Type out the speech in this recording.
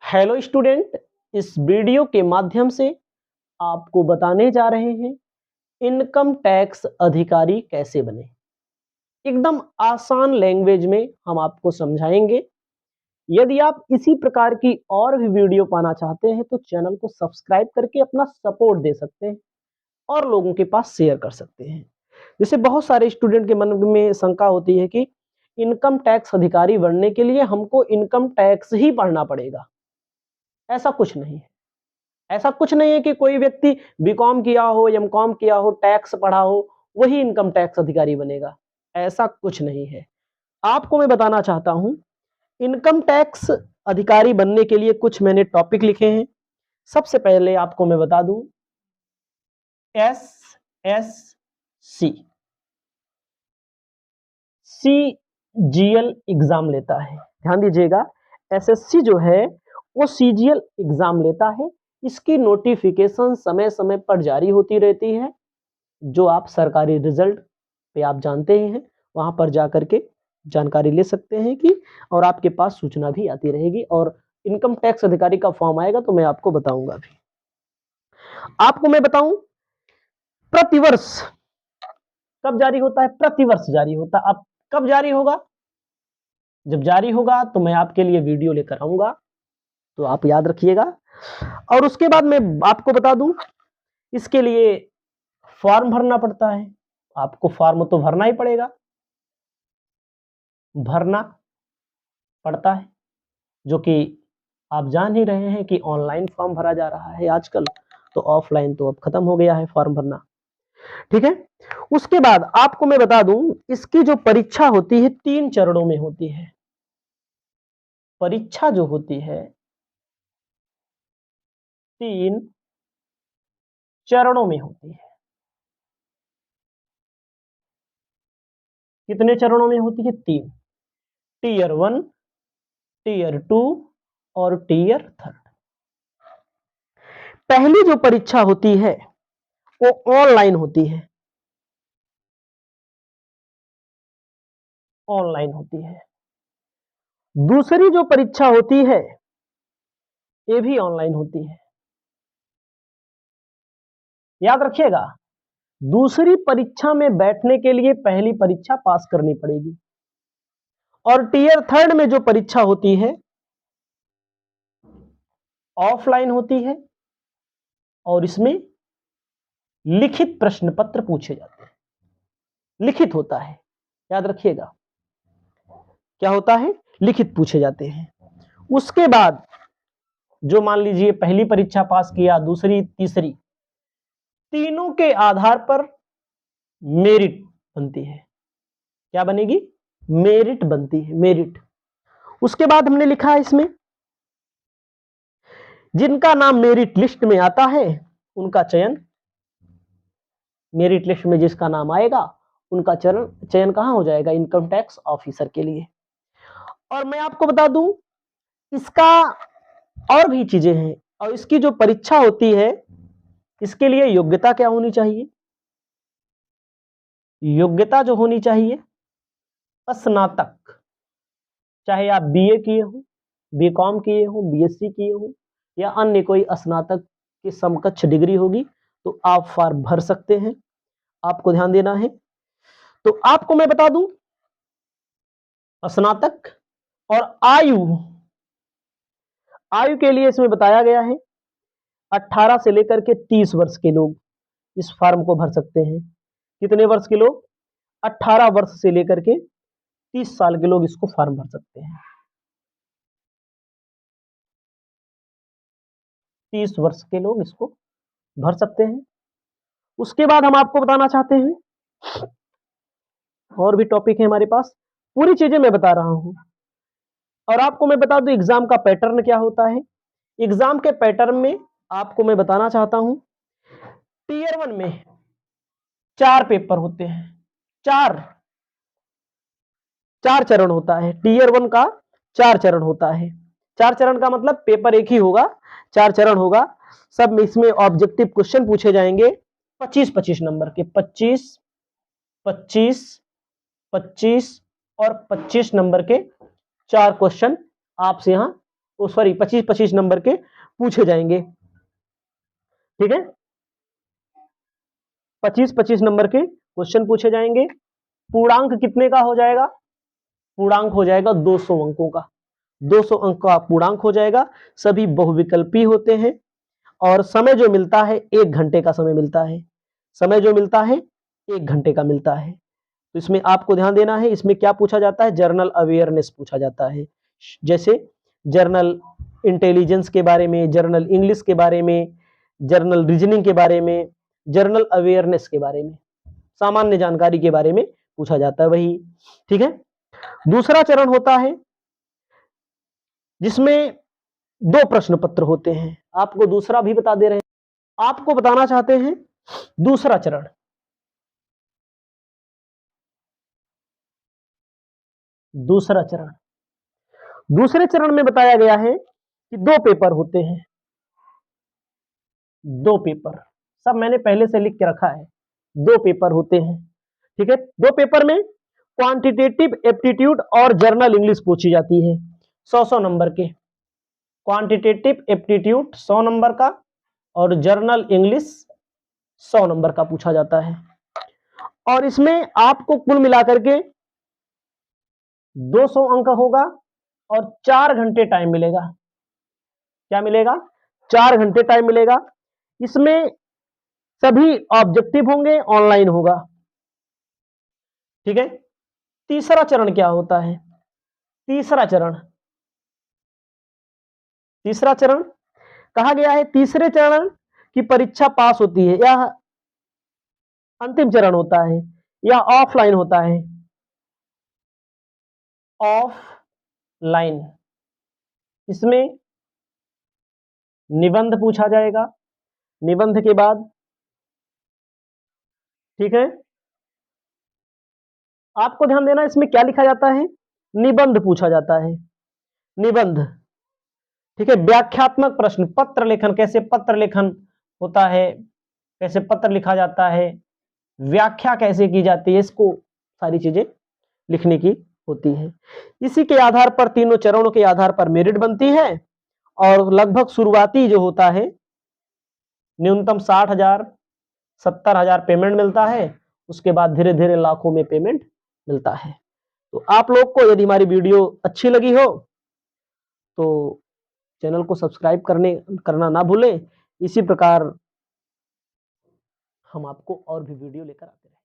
Hello student, इस video के माध्यम से आपको बताने जा रहे हैं इनकम टैक्स अधिकारी कैसे बने। एकदम आसान लैंग्वेज में हम आपको समझाएंगे। यदि आप इसी प्रकार की और भी वीडियो पाना चाहते हैं तो चैनल को सब्सक्राइब करके अपना सपोर्ट दे सकते हैं और लोगों के पास शेयर कर सकते हैं। जैसे बहुत सारे स्टूडेंट के मन में शंका होती है कि इनकम टैक्स अधिकारी बनने के लिए हमको इनकम टैक्स ही पढ़ना पड़ेगा। ऐसा कुछ नहीं है। ऐसा कुछ नहीं है कि कोई व्यक्ति बीकॉम किया हो, एमकॉम किया हो, टैक्स पढ़ा हो, वही इनकम टैक्स अधिकारी बनेगा। ऐसा कुछ नहीं है। आपको मैं बताना चाहता हूं, इनकम टैक्स अधिकारी बनने के लिए कुछ मैंने टॉपिक लिखे हैं। सबसे पहले आपको मैं बता दूं, SSC CGL एग्जाम लेता है। ध्यान दीजिएगा, SSC जो है वो CGL एग्जाम लेता है। इसकी नोटिफिकेशन समय समय पर जारी होती रहती है, जो आप सरकारी रिजल्ट पे आप जानते ही हैं, वहां पर जाकर के जानकारी ले सकते हैं कि और आपके पास सूचना भी आती रहेगी। और इनकम टैक्स अधिकारी का फॉर्म आएगा तो मैं आपको बताऊंगा भी। आपको मैं बताऊं, प्रतिवर्ष कब जारी होता है? प्रतिवर्ष जारी होता है। अब कब जारी होगा? जब जारी होगा तो मैं आपके लिए वीडियो लेकर आऊंगा, तो आप याद रखिएगा। और उसके बाद मैं आपको बता दूं, इसके लिए फॉर्म भरना पड़ता है। आपको फॉर्म तो भरना ही पड़ेगा, भरना पड़ता है, जो कि आप जान ही रहे हैं कि ऑनलाइन फॉर्म भरा जा रहा है आजकल, तो ऑफलाइन तो अब खत्म हो गया है फॉर्म भरना। ठीक है। उसके बाद आपको मैं बता दूं, इसकी जो परीक्षा होती है 3 चरणों में होती है। परीक्षा जो होती है 3 चरणों में होती है। कितने चरणों में होती है? 3। टीयर 1, टीयर 2 और टीयर 3। पहली जो परीक्षा होती है वो ऑनलाइन होती है। ऑनलाइन होती है। दूसरी जो परीक्षा होती है ये भी ऑनलाइन होती है। याद रखिएगा, दूसरी परीक्षा में बैठने के लिए पहली परीक्षा पास करनी पड़ेगी। और टीयर 3 में जो परीक्षा होती है ऑफलाइन होती है, और इसमें लिखित प्रश्न पत्र पूछे जाते हैं। लिखित होता है, याद रखिएगा, क्या होता है? लिखित पूछे जाते हैं। उसके बाद जो मान लीजिए पहली परीक्षा पास किया, दूसरी, तीसरी, तीनों के आधार पर मेरिट बनती है। क्या बनेगी? मेरिट बनती है, मेरिट। उसके बाद हमने लिखा है इसमें, जिनका नाम मेरिट लिस्ट में आता है उनका चयन, मेरिट लिस्ट में जिसका नाम आएगा उनका चयन कहां हो जाएगा? इनकम टैक्स ऑफिसर के लिए। और मैं आपको बता दूं, इसका और भी चीजें हैं। और इसकी जो परीक्षा होती है, इसके लिए योग्यता क्या होनी चाहिए? योग्यता जो होनी चाहिए, स्नातक। चाहे आप बीए किए हो, बीकॉम किए हो, बीएससी किए हो, या अन्य कोई स्नातक की समकक्ष डिग्री होगी, तो आप फॉर्म भर सकते हैं। आपको ध्यान देना है। तो आपको मैं बता दूं, स्नातक। और आयु, आयु के लिए इसमें बताया गया है 18 से लेकर के 30 वर्ष के लोग इस फॉर्म को भर सकते हैं। कितने वर्ष के लोग? 18 वर्ष से लेकर के 30 साल के लोग इसको फॉर्म भर सकते हैं। 30 वर्ष के लोग इसको भर सकते हैं। उसके बाद हम आपको बताना चाहते हैं, और भी टॉपिक है हमारे पास, पूरी चीजें मैं बता रहा हूं। और आपको मैं बता दूं एग्जाम का पैटर्न क्या होता है। एग्जाम के पैटर्न में आपको मैं बताना चाहता हूं, टीयर 1 में 4 पेपर होते हैं। चार चरण होता है। टीयर 1 का 4 चरण होता है। 4 चरण का मतलब पेपर एक ही होगा, 4 चरण होगा। सब में इसमें ऑब्जेक्टिव क्वेश्चन पूछे जाएंगे 25-25 नंबर के। 25, 25, 25 और 25 नंबर के 4 क्वेश्चन आपसे यहां सॉरी 25-25 नंबर के पूछे जाएंगे। ठीक है, 25-25 नंबर के क्वेश्चन पूछे जाएंगे। पूर्णांक कितने का हो जाएगा? पूर्णांक हो जाएगा 200 अंकों का। 200 अंक का पूर्णांक हो जाएगा। सभी बहुविकल्पी होते हैं और समय जो मिलता है 1 घंटे का समय मिलता है। समय जो मिलता है 1 घंटे का मिलता है। तो इसमें आपको ध्यान देना है, इसमें क्या पूछा जाता है? जनरल अवेयरनेस पूछा जाता है, जैसे जनरल इंटेलिजेंस के बारे में, जनरल इंग्लिश के बारे में, जनरल रीजनिंग के बारे में, जनरल अवेयरनेस के बारे में, सामान्य जानकारी के बारे में पूछा जाता है वही। ठीक है, दूसरा चरण होता है जिसमें 2 प्रश्न पत्र होते हैं। आपको दूसरा भी बता दे रहे हैं, आपको बताना चाहते हैं दूसरा चरण। दूसरा चरण, दूसरे चरण में बताया गया है कि 2 पेपर होते हैं। 2 पेपर, सब मैंने पहले से लिख के रखा है। 2 पेपर होते हैं। ठीक है, 2 पेपर में क्वांटिटेटिव एप्टीट्यूड और जर्नल इंग्लिश पूछी जाती है 100-100 नंबर के। क्वांटिटेटिव एप्टीट्यूड 100 नंबर का और जर्नल इंग्लिश 100 नंबर का पूछा जाता है। और इसमें आपको कुल मिलाकर के 200 अंक होगा और 4 घंटे टाइम मिलेगा। क्या मिलेगा? 4 घंटे टाइम मिलेगा। इसमें सभी ऑब्जेक्टिव होंगे, ऑनलाइन होगा। ठीक है, तीसरा चरण क्या होता है? तीसरा चरण, तीसरा चरण कहा गया है तीसरे चरण की परीक्षा पास होती है, यह अंतिम चरण होता है या ऑफलाइन होता है? ऑफलाइन। इसमें निबंध पूछा जाएगा। निबंध के बाद, ठीक है, आपको ध्यान देना इसमें क्या लिखा जाता है? निबंध पूछा जाता है, निबंध। ठीक है, व्याख्यात्मक प्रश्न, पत्र लेखन, कैसे पत्र लेखन होता है, कैसे पत्र लिखा जाता है, व्याख्या कैसे की जाती है, इसको सारी चीजें लिखने की होती है। इसी के आधार पर, तीनों चरणों के आधार पर मेरिट बनती है और लगभग शुरुआती जो होता है न्यूनतम 60,000 70,000 पेमेंट मिलता है। उसके बाद धीरे धीरे लाखों में पेमेंट मिलता है। तो आप लोग को यदि हमारी वीडियो अच्छी लगी हो तो चैनल को सब्सक्राइब करना ना भूलें। इसी प्रकार हम आपको और भी वीडियो लेकर आते हैं।